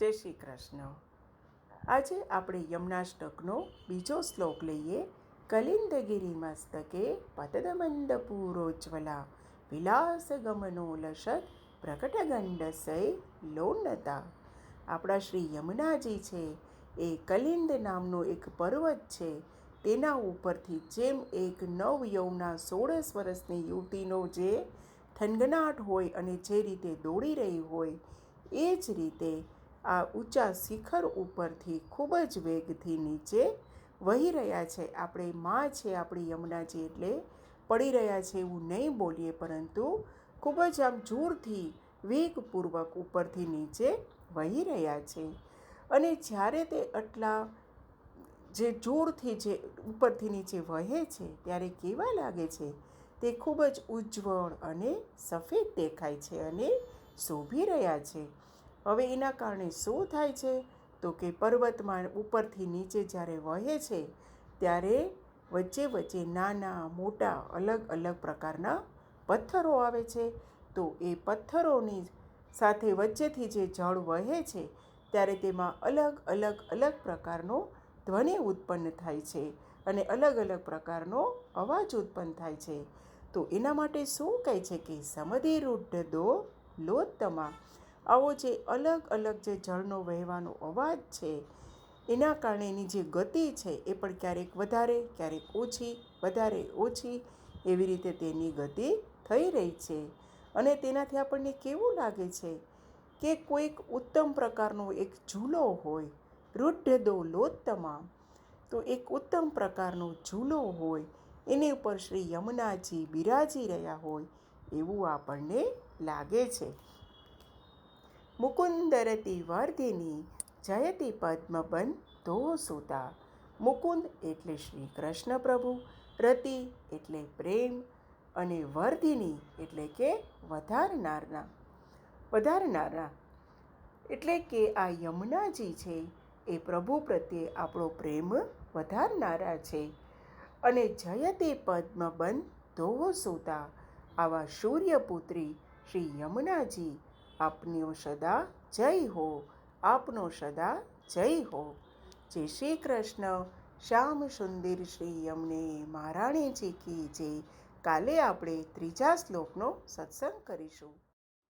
જય શ્રી કૃષ્ણ. આજે આપણે યમનાષ્ટકનો બીજો શ્લોક લઈએ. કલિંદગિરી મસ્તકે પતદમંદ પૂરોજ્વલા વિલાસ ગમનો લસત પ્રકટગંડસય લોનતા. આપણા શ્રી યમુનાજી છે એ કલિંદ નામનો એક પર્વત છે. તેના ઉપરથી જેમ એક નવયૌવના 16 વર્ષની યુવતીનો જે થનગનાટ હોય અને જે રીતે દોડી રહી હોય, એ જ રીતે આ ઊંચા શિખર ઉપરથી ખૂબ જ વેગથી નીચે વહી રહ્યા છે. આપણે માં છે આપણી યમુનાજી, એટલે પડી રહ્યા છે એવું નહીં બોલીએ, પરંતુ ખૂબ જ આમ જોરથી વેગપૂર્વક ઉપરથી નીચે વહી રહ્યા છે. અને જ્યારે તે આટલા જે જોરથી જે ઉપરથી નીચે વહે છે ત્યારે કેવા લાગે છે? તે ખૂબ જ ઉજ્જવળ અને સફેદ દેખાય છે અને શોભી રહ્યા છે. હવે એના કારણે શું થાય છે? તો કે પર્વતમાં ઉપરથી નીચે જ્યારે વહે છે ત્યારે વચ્ચે વચ્ચે નાના મોટા અલગ અલગ પ્રકારના પથ્થરો આવે છે. તો એ પથ્થરોની સાથે વચ્ચેથી જે જળ વહે છે ત્યારે તેમાં અલગ અલગ અલગ પ્રકારનો ધ્વનિ ઉત્પન્ન થાય છે અને અલગ અલગ પ્રકારનો અવાજ ઉત્પન્ન થાય છે. તો એના માટે શું કહે છે કે સમધિરુઢ દો લોત્તમા. આવો જે અલગ અલગ જે જળનો વહેવાનો અવાજ છે એના કારણે એની જે ગતિ છે એ પણ ક્યારેક વધારે ક્યારેક ઓછી, વધારે ઓછી એવી રીતે તેની ગતિ થઈ રહી છે. અને તેનાથી આપણને કેવું લાગે છે કે કોઈક ઉત્તમ પ્રકારનો એક ઝૂલો હોય. રૂઢ દો લોત્તમા, તો એક ઉત્તમ પ્રકારનો ઝૂલો હોય, એની ઉપર શ્રી યમુનાજી બિરાજી રહ્યા હોય એવું આપણને લાગે છે. મુકુંદરતી વર્ધિની જયતિ પદ્મબંધો સુતા. મુકુંદ એટલે શ્રી કૃષ્ણ પ્રભુ, રતિ એટલે પ્રેમ, અને વર્ધિની એટલે કે વધારનારા. એટલે કે આ યમુનાજી છે એ પ્રભુ પ્રત્યે આપણો પ્રેમ વધારનારા છે. અને જયતિ પદ્મબંધો સુતા, આવા સૂર્યપુત્રી શ્રી યમુનાજી આપનો સદા જય હો, આપનો સદા જય હો. જય શ્રી કૃષ્ણ. શ્યામ સુંદર શ્રી યમને મહારાણીજી કી જય. કાલે આપણે ત્રીજા શ્લોકનો સત્સંગ કરીશું.